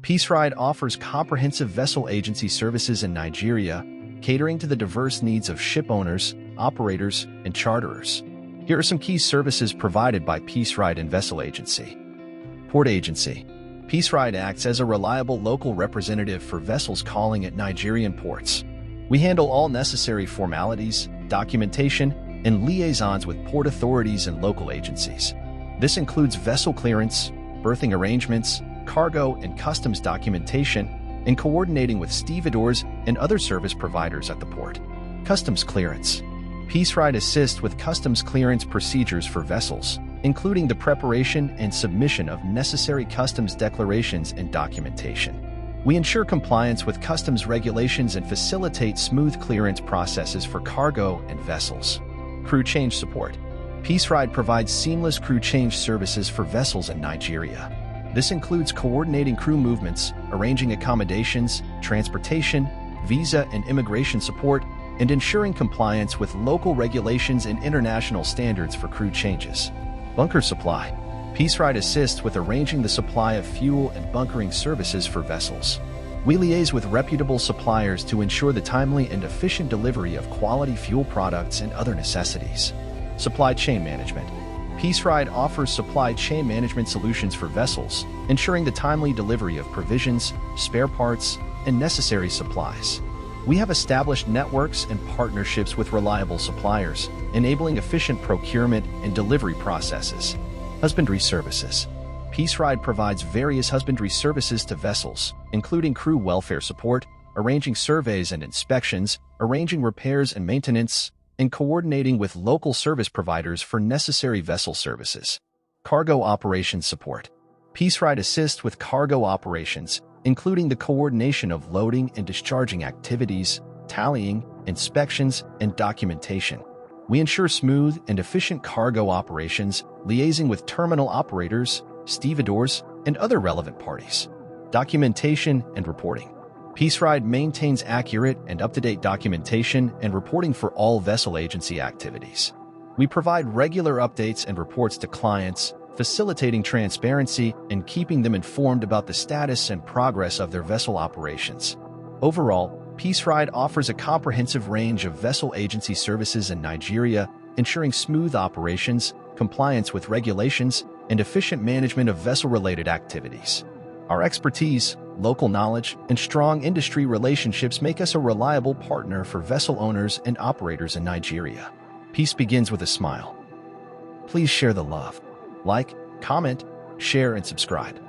PeaceRyde offers comprehensive vessel agency services in Nigeria, catering to the diverse needs of ship owners, operators, and charterers. Here are some key services provided by PeaceRyde and Vessel Agency. Port Agency. PeaceRyde acts as a reliable local representative for vessels calling at Nigerian ports. We handle all necessary formalities, documentation, and liaisons with port authorities and local agencies. This includes vessel clearance, berthing arrangements, cargo and customs documentation, and coordinating with stevedores and other service providers at the port. Customs clearance. PeaceRyde assists with customs clearance procedures for vessels, including the preparation and submission of necessary customs declarations and documentation. We ensure compliance with customs regulations and facilitate smooth clearance processes for cargo and vessels. Crew change support. PeaceRyde provides seamless crew change services for vessels in Nigeria. This includes coordinating crew movements, arranging accommodations, transportation, visa and immigration support, and ensuring compliance with local regulations and international standards for crew changes. Bunker supply. PeaceRyde assists with arranging the supply of fuel and bunkering services for vessels. We liaise with reputable suppliers to ensure the timely and efficient delivery of quality fuel products and other necessities. Supply chain management. PeaceRyde offers supply chain management solutions for vessels, ensuring the timely delivery of provisions, spare parts, and necessary supplies. We have established networks and partnerships with reliable suppliers, enabling efficient procurement and delivery processes. Husbandry services. PeaceRyde provides various husbandry services to vessels, including crew welfare support, arranging surveys and inspections, arranging repairs and maintenance, and coordinating with local service providers for necessary vessel services. Cargo operations support. PeaceRyde assists with cargo operations, including the coordination of loading and discharging activities, tallying, inspections, and documentation. We ensure smooth and efficient cargo operations, liaising with terminal operators, stevedores, and other relevant parties. Documentation and reporting. PeaceRyde maintains accurate and up-to-date documentation and reporting for all vessel agency activities. We provide regular updates and reports to clients, facilitating transparency and keeping them informed about the status and progress of their vessel operations. Overall, PeaceRyde offers a comprehensive range of vessel agency services in Nigeria, ensuring smooth operations, compliance with regulations, and efficient management of vessel-related activities. Our expertise, local knowledge, and strong industry relationships make us a reliable partner for vessel owners and operators in Nigeria. Peace begins with a smile. Please share the love. Like, comment, share, and subscribe.